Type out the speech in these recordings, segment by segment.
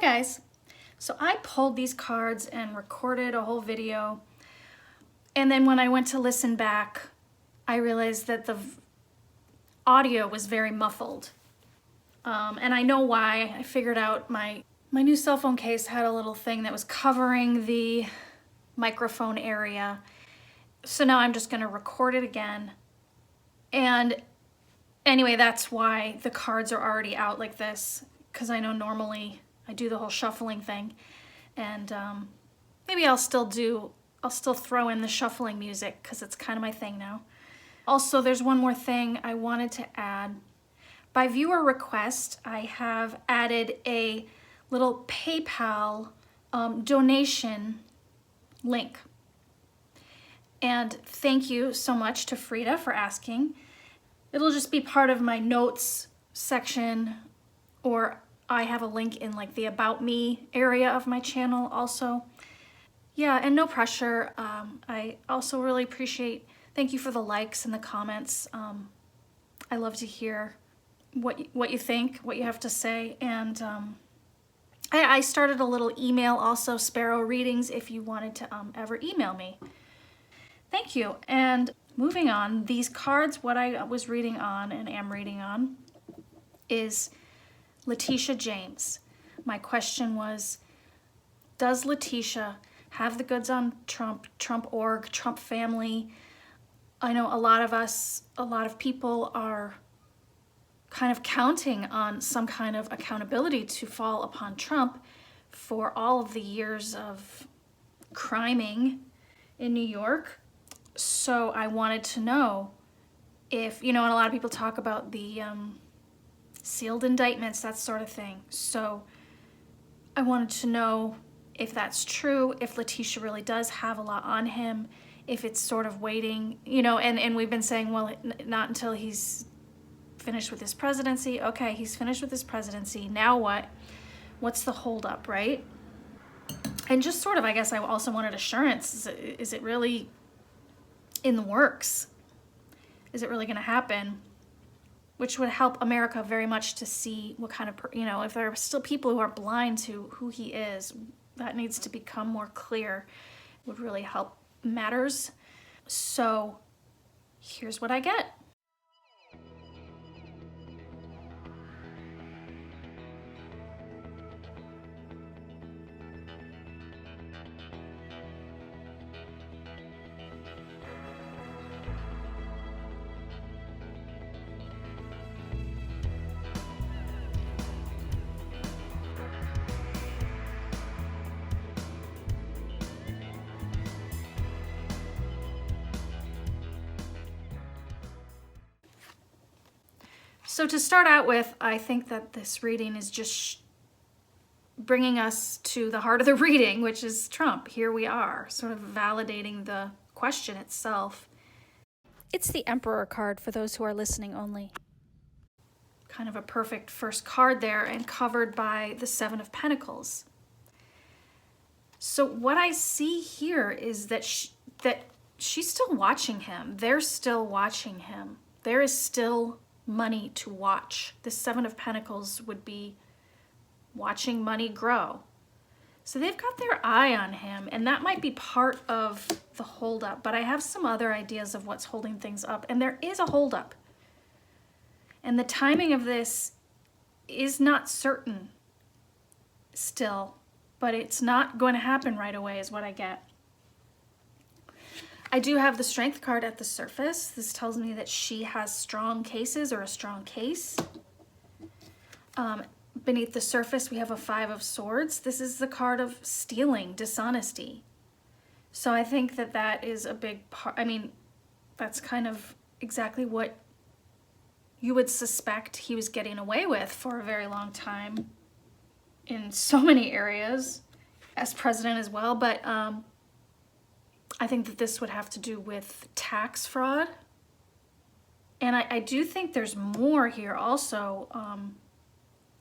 guys. So I pulled these cards and recorded a whole video. And then when I went to listen back, I realized that the audio was very muffled. And I know why. I figured out my new cell phone case had a little thing that was covering the microphone area. So now I'm just gonna record it again. And anyway, that's why the cards are already out like this, because I know normally I do the whole shuffling thing. And maybe I'll still throw in the shuffling music because it's kind of my thing now. Also, there's one more thing I wanted to add. By viewer request, I have added a little PayPal donation link. And thank you so much to Frida for asking. It'll just be part of my notes section, or I have a link in like the About Me area of my channel also. Yeah, and no pressure. I also really appreciate, thank you for the likes and the comments. I love to hear what you think, what you have to say. And I started a little email also, Sparrow Readings, if you wanted to ever email me. Thank you. And moving on, these cards, what I was reading on and am reading on is Letitia James. My question was, does Letitia have the goods on Trump, Trump org, Trump family? I know a lot of people are kind of counting on some kind of accountability to fall upon Trump for all of the years of criming in New York. So I wanted to know if, and a lot of people talk about the sealed indictments, that sort of thing. So I wanted to know if that's true, if Letitia really does have a lot on him, if it's sort of waiting, and we've been saying, well, not until he's finished with his presidency. Okay, he's finished with his presidency. Now what? What's the holdup, right? And just sort of, I guess I also wanted assurance. Is it really in the works? Is it really going to happen? Which would help America very much to see what kind of, if there are still people who are blind to who he is, that needs to become more clear. It would really help matters. So here's what I get. So to start out with, I think that this reading is just bringing us to the heart of the reading, which is Trump. Here we are, sort of validating the question itself. It's the Emperor card for those who are listening only. Kind of a perfect first card there, and covered by the Seven of Pentacles. So what I see here is that she's still watching him. They're still watching him. There is still money to watch. The Seven of Pentacles would be watching money grow. So they've got their eye on him, and that might be part of the holdup, but I have some other ideas of what's holding things up, and there is a holdup. And the timing of this is not certain still, but it's not going to happen right away is what I get. I do have the Strength card at the surface. This tells me that she has strong cases or a strong case. Beneath the surface, we have a Five of Swords. This is the card of stealing, dishonesty. So I think that is a big part. I mean, that's kind of exactly what you would suspect he was getting away with for a very long time in so many areas as president as well. But I think that this would have to do with tax fraud. And I do think there's more here also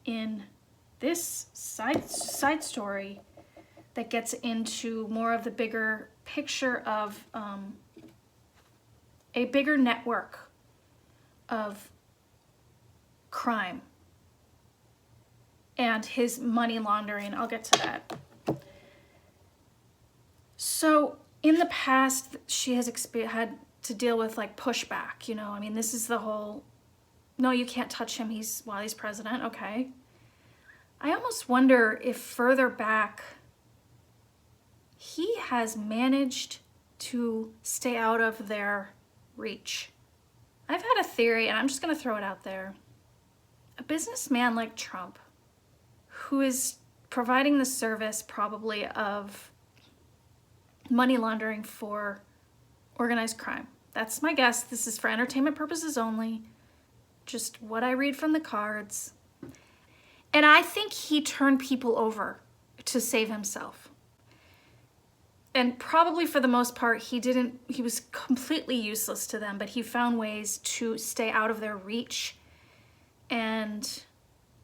in this side story that gets into more of the bigger picture of a bigger network of crime and his money laundering. I'll get to that. So in the past, she has had to deal with like pushback, you know. I mean, this is the whole, no, you can't touch him while he's president, okay. I almost wonder if further back, he has managed to stay out of their reach. I've had a theory, and I'm just gonna throw it out there. A businessman like Trump, who is providing the service probably of money laundering for organized crime. That's my guess. This is for entertainment purposes only. Just what I read from the cards. And I think he turned people over to save himself. And probably for the most part, he was completely useless to them, but he found ways to stay out of their reach. And,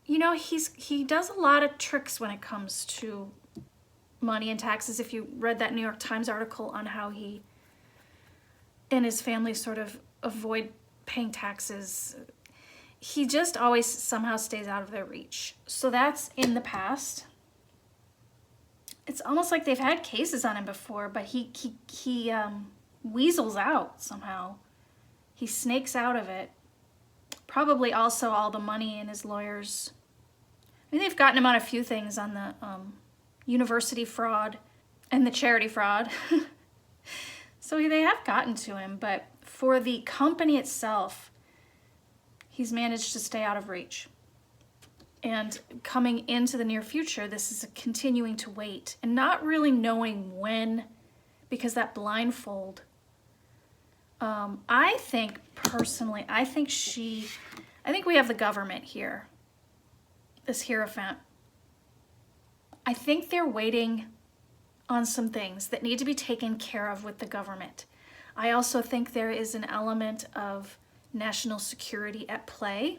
you know, he does a lot of tricks when it comes to money and taxes. If you read that New York Times article on how he and his family sort of avoid paying taxes, he just always somehow stays out of their reach. So that's in the past. It's almost like they've had cases on him before, but he weasels out somehow. He snakes out of it. Probably also all the money and his lawyers. I mean, they've gotten him on a few things, on the university fraud and the charity fraud. So they have gotten to him, but for the company itself, he's managed to stay out of reach. And coming into the near future, this is a continuing to wait and not really knowing when, because that blindfold. I think personally, I think we have the government here, this Hierophant. I think they're waiting on some things that need to be taken care of with the government. I also think there is an element of national security at play,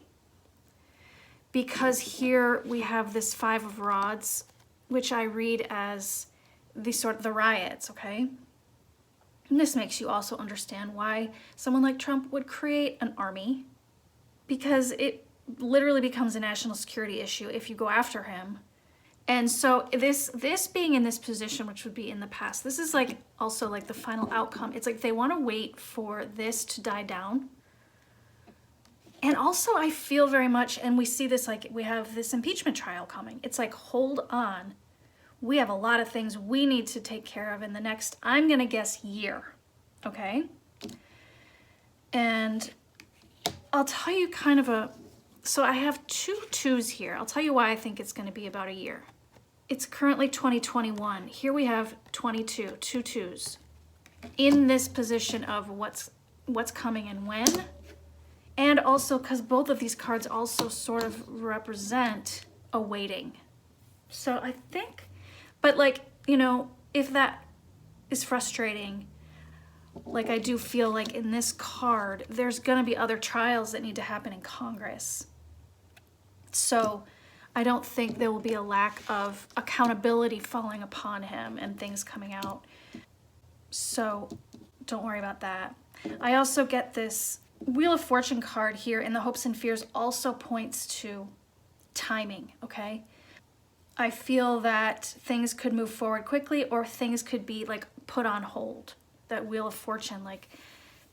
because here we have this Five of Rods, which I read as the riots, okay? And this makes you also understand why someone like Trump would create an army, because it literally becomes a national security issue if you go after him. And so this being in this position, which would be in the past, this is like also like the final outcome. It's like they want to wait for this to die down. And also I feel very much, and we see this, like we have this impeachment trial coming. It's like, hold on. We have a lot of things we need to take care of in the next, I'm going to guess, year. Okay? And I'll tell you kind of so I have two twos here. I'll tell you why I think it's going to be about a year. It's currently 2021. Here we have 22, two twos. In this position of what's coming and when. And also because both of these cards also sort of represent a waiting. So I think, but like, you know, if that is frustrating, like I do feel like in this card, there's gonna be other trials that need to happen in Congress. So I don't think there will be a lack of accountability falling upon him and things coming out. So don't worry about that. I also get this Wheel of Fortune card here in the Hopes and Fears also points to timing, okay? I feel that things could move forward quickly or things could be like put on hold. That Wheel of Fortune, like,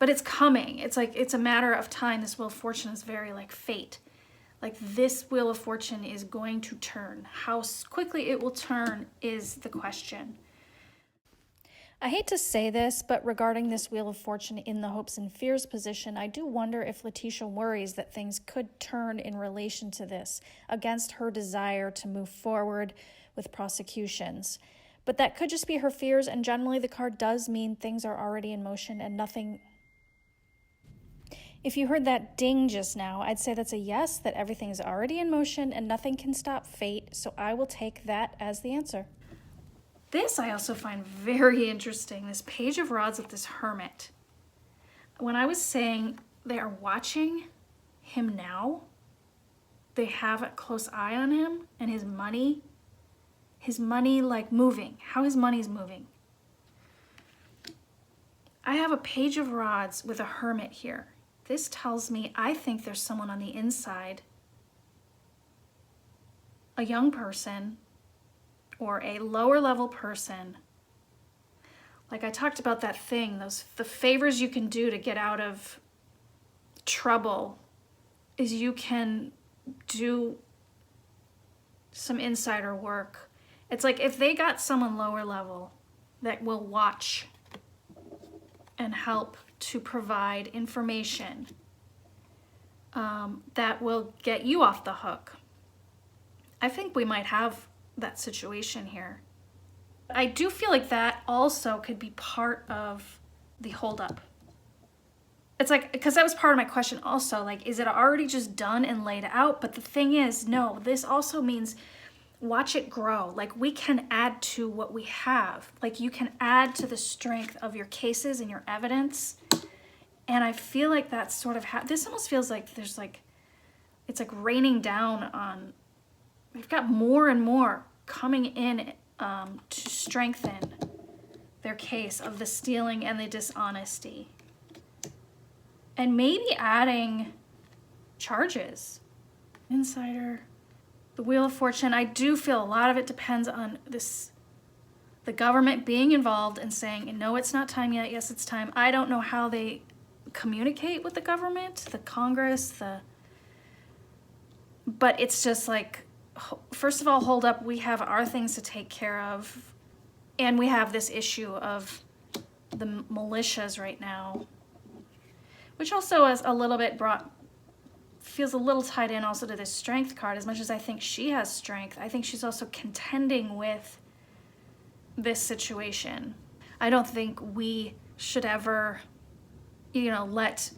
but it's coming. It's like, it's a matter of time. This Wheel of Fortune is very like fate. Like this Wheel of Fortune is going to turn. How quickly it will turn is the question. I hate to say this, but regarding this Wheel of Fortune in the Hopes and Fears position, I do wonder if Letitia worries that things could turn in relation to this, against her desire to move forward with prosecutions. But that could just be her fears, and generally the card does mean things are already in motion and nothing... If you heard that ding just now, I'd say that's a yes, that everything is already in motion and nothing can stop fate, so I will take that as the answer. This I also find very interesting, this Page of Rods with this Hermit. When I was saying they are watching him now, they have a close eye on him and his money like moving, how his money's moving. I have a Page of Rods with a Hermit here. This tells me I think there's someone on the inside a young person or a lower level person, like I talked about that thing, the favors you can do to get out of trouble is you can do some insider work. It's like if they got someone lower level that will watch and help to provide information that will get you off the hook. I think we might have that situation here. I do feel like that also could be part of the holdup. It's like, because that was part of my question also, like, is it already just done and laid out? But the thing is, no, this also means watch it grow. Like, we can add to what we have. Like, you can add to the strength of your cases and your evidence. And I feel like that's sort of this almost feels like there's like, it's like raining down on, we've got more and more coming in to strengthen their case of the stealing and the dishonesty. And maybe adding charges. Insider, the Wheel of Fortune. I do feel a lot of it depends on the government being involved and saying, no, it's not time yet. Yes, it's time. I don't know how they communicate with the government, the Congress, but it's just like, first of all, hold up, we have our things to take care of, and we have this issue of the militias right now, which also is a little bit feels a little tied in also to this strength card. As much as I think she has strength, I think she's also contending with this situation. I don't think we should ever, let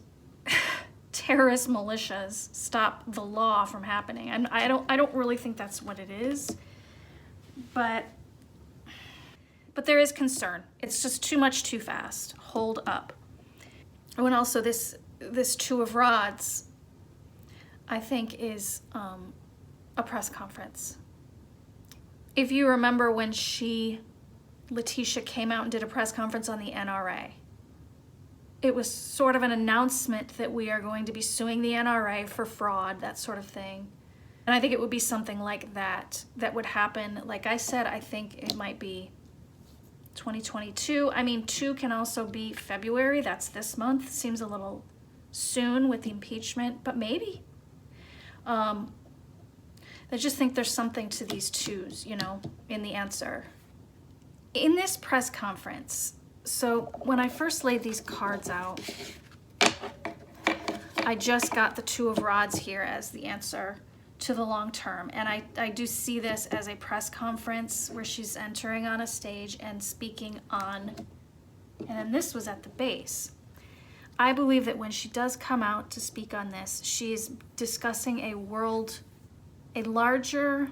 terrorist militias stop the law from happening. I don't really think that's what it is, but there is concern. It's just too much too fast. Hold up. Oh, and also this Two of Rods, I think, is a press conference. If you remember when Letitia came out and did a press conference on the NRA, it was sort of an announcement that we are going to be suing the NRA for fraud, that sort of thing. And I think it would be something like that would happen. Like I said, I think it might be 2022. I mean, 2 can also be February. That's this month. Seems a little soon with the impeachment, but maybe. I just think there's something to these 2s, in the answer. In this press conference, so when I first laid these cards out, I just got the Two of Rods here as the answer to the long term. And I do see this as a press conference where she's entering on a stage and speaking on, and then this was at the base. I believe that when she does come out to speak on this, she's discussing a larger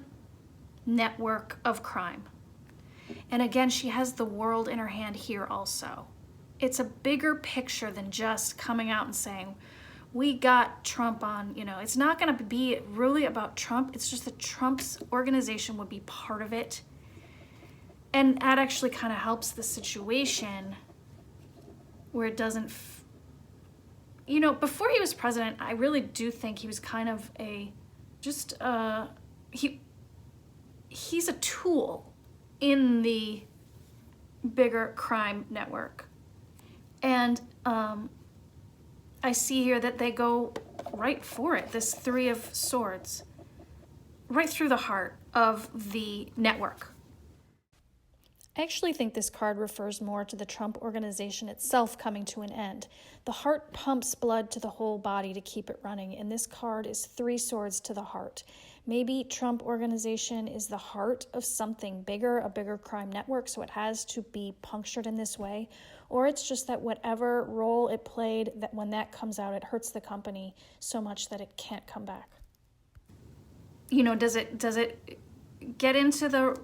network of crime. And again, she has the world in her hand here also. It's a bigger picture than just coming out and saying, we got Trump on, it's not going to be really about Trump. It's just that Trump's organization would be part of it. And that actually kind of helps the situation where it doesn't, before he was president, I really do think he was kind of he's a tool in the bigger crime network. And I see here that they go right for it, this 3 of Swords, right through the heart of the network. I actually think this card refers more to the Trump organization itself coming to an end. The heart pumps blood to the whole body to keep it running, and this card is 3 swords to the heart. Maybe Trump organization is the heart of something bigger, a bigger crime network, so it has to be punctured in this way. Or it's just that whatever role it played, that when that comes out, it hurts the company so much that it can't come back. Does it get into the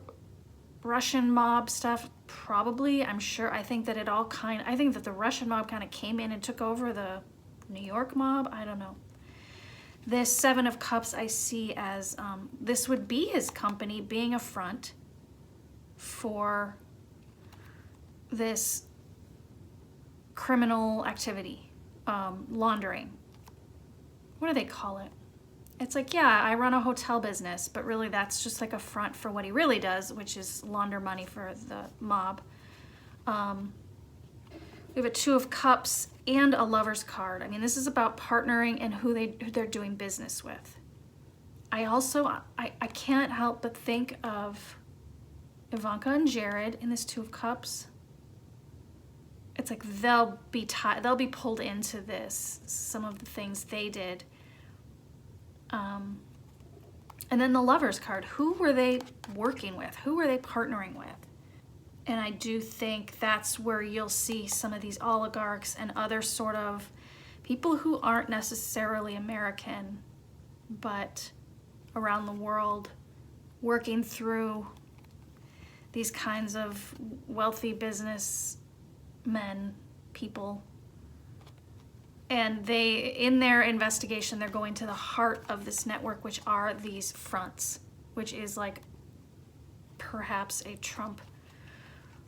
Russian mob stuff? Probably, I'm sure. I think that I think that the Russian mob kind of came in and took over the New York mob. I don't know. This 7 of Cups I see as, this would be his company being a front for this criminal activity, laundering. What do they call it? It's like, yeah, I run a hotel business, but really that's just like a front for what he really does, which is launder money for the mob. We have a Two of Cups and a Lover's card. I mean, this is about partnering and who they're doing business with. I can't help but think of Ivanka and Jared in this Two of Cups. It's like they'll be pulled into this, some of the things they did. And then the Lover's card. Who were they working with? Who were they partnering with? And I do think that's where you'll see some of these oligarchs and other sort of people who aren't necessarily American, but around the world, working through these kinds of wealthy businessmen, people. And in their investigation, they're going to the heart of this network, which are these fronts, which is like perhaps a Trump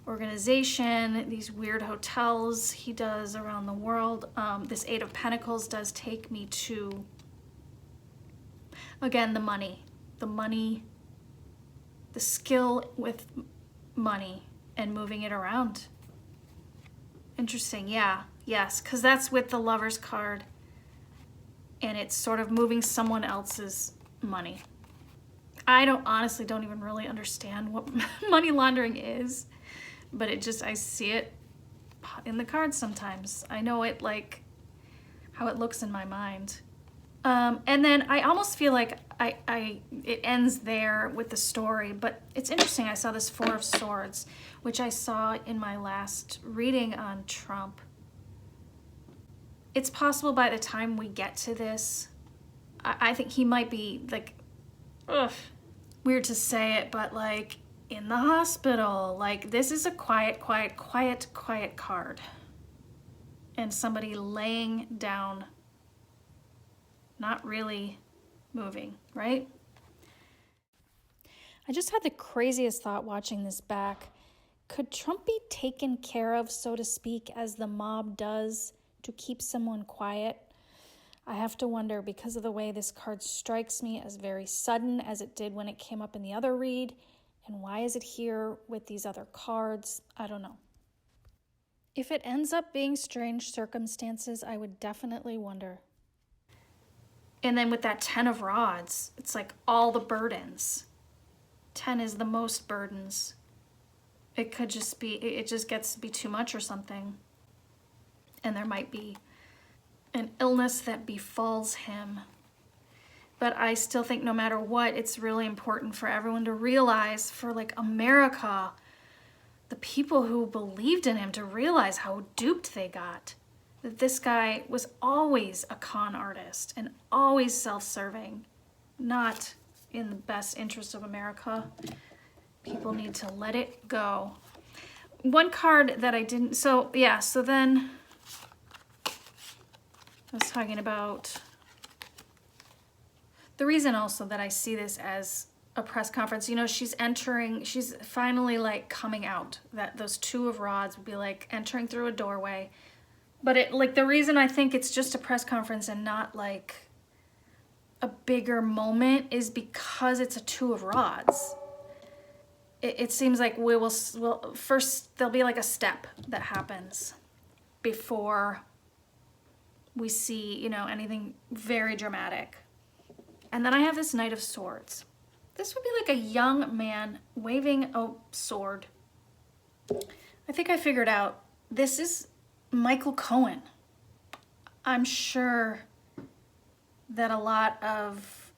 organization, these weird hotels he does around the world. This Eight of Pentacles does take me to, again, the money, the skill with money and moving it around. Interesting, yeah, yes, because that's with the Lover's card, and it's sort of moving someone else's money. I honestly don't even really understand what money laundering is, but I see it in the cards sometimes. I know it, like, how it looks in my mind. And then I almost feel like it ends there with the story, but it's interesting. I saw this Four of Swords, which I saw in my last reading on Trump. It's possible by the time we get to this, I think he might be like, ugh, weird to say it, but like in the hospital. Like, this is a quiet card. And somebody laying down, not really moving, right? I just had the craziest thought watching this back. Could Trump be taken care of, so to speak, as the mob does to keep someone quiet? I have to wonder, because of the way this card strikes me as very sudden, as it did when it came up in the other read. And why is it here with these other cards? I don't know. If it ends up being strange circumstances, I would definitely wonder. And then with that 10 of Rods, it's like all the burdens. 10 is the most burdens. It could just be, it just gets to be too much or something. And there might be an illness that befalls him. But I still think no matter what, it's really important for everyone to realize, for like America, the people who believed in him, to realize how duped they got. That this guy was always a con artist and always self-serving, not in the best interest of America. People need to let it go. One card that I didn't, so then I was talking about the reason also that I see this as a press conference. You know, she's finally like coming out. That those Two of Rods would be like entering through a doorway. But the reason I think it's just a press conference and not like a bigger moment is because it's a Two of Rods. It seems like we'll first, there'll be like a step that happens before we see, you know, anything very dramatic. And then I have this Knight of Swords. This would be like a young man waving a sword. I think I figured out, this is Michael Cohen. I'm sure that a lot of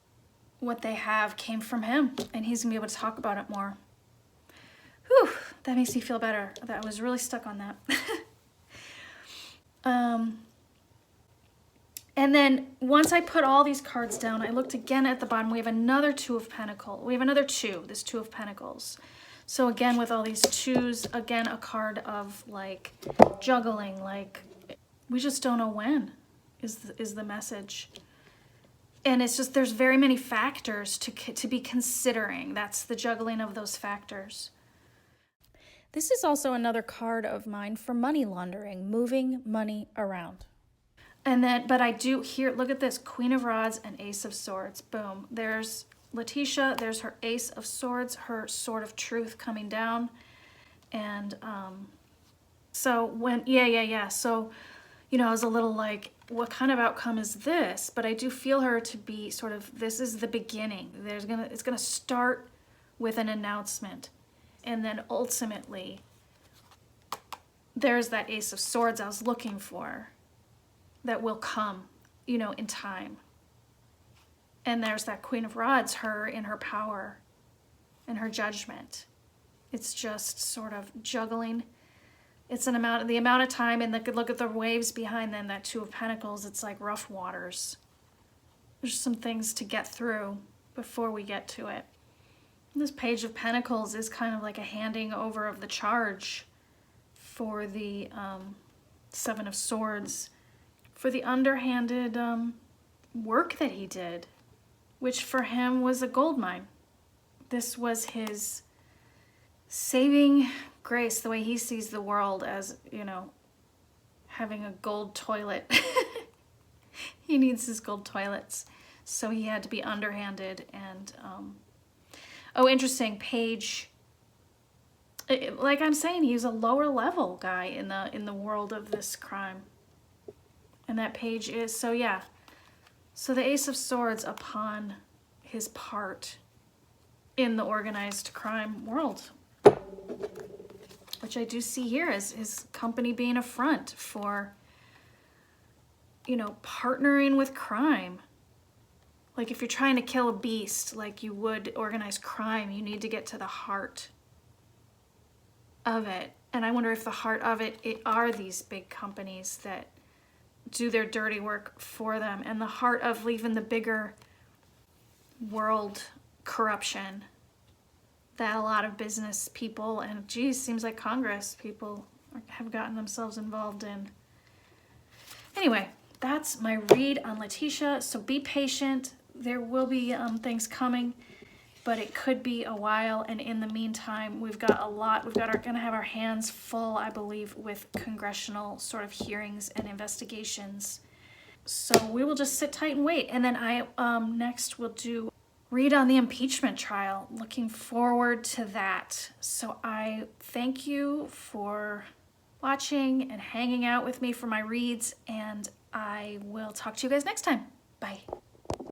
what they have came from him, and he's gonna be able to talk about it more. Whew, that makes me feel better. I was really stuck on that. And then once I put all these cards down, I looked again at the bottom. We have another Two of Pentacles. We have another two, this Two of Pentacles. So again, with all these twos, again, a card of like juggling, like we just don't know when is the message. And it's just, there's very many factors to be considering. That's the juggling of those factors. This is also another card of mine for money laundering, moving money around. And then, but I do hear, look at this, Queen of Rods and Ace of Swords. Boom. There's Letitia, there's her Ace of Swords, her Sword of Truth coming down. And so when, so, you know, I was a little like, what kind of outcome is this? But I do feel her to be sort of, this is the beginning. It's gonna start with an announcement. And then ultimately, there's that Ace of Swords I was looking for that will come, you know, in time. And there's that Queen of Rods, her in her power and her judgment. It's just sort of juggling. It's the amount of time, and look at the waves behind them, that Two of Pentacles, it's like rough waters. There's some things to get through before we get to it. And this Page of Pentacles is kind of like a handing over of the charge for the Seven of Swords, for the underhanded work that he did, which for him was a gold mine. This was his saving grace, the way he sees the world, as, you know, having a gold toilet. He needs his gold toilets. So he had to be underhanded. And, oh, interesting, Page, like I'm saying, he's a lower level guy in the world of this crime. And that Page is, so yeah. So the Ace of Swords upon his part in the organized crime world, which I do see here as his company being a front for, you know, partnering with crime. Like if you're trying to kill a beast like you would organized crime, you need to get to the heart of it. And I wonder if the heart of it are these big companies that do their dirty work for them, and the heart of even the bigger world corruption that a lot of business people and, geez, seems like Congress people have gotten themselves involved in. Anyway, that's my read on Letitia. So be patient. There will be things coming, but it could be a while. And in the meantime, we've got a lot. Gonna have our hands full, I believe, with congressional sort of hearings and investigations. So we will just sit tight and wait. And then I next will do read on the impeachment trial. Looking forward to that. So I thank you for watching and hanging out with me for my reads, and I will talk to you guys next time. Bye.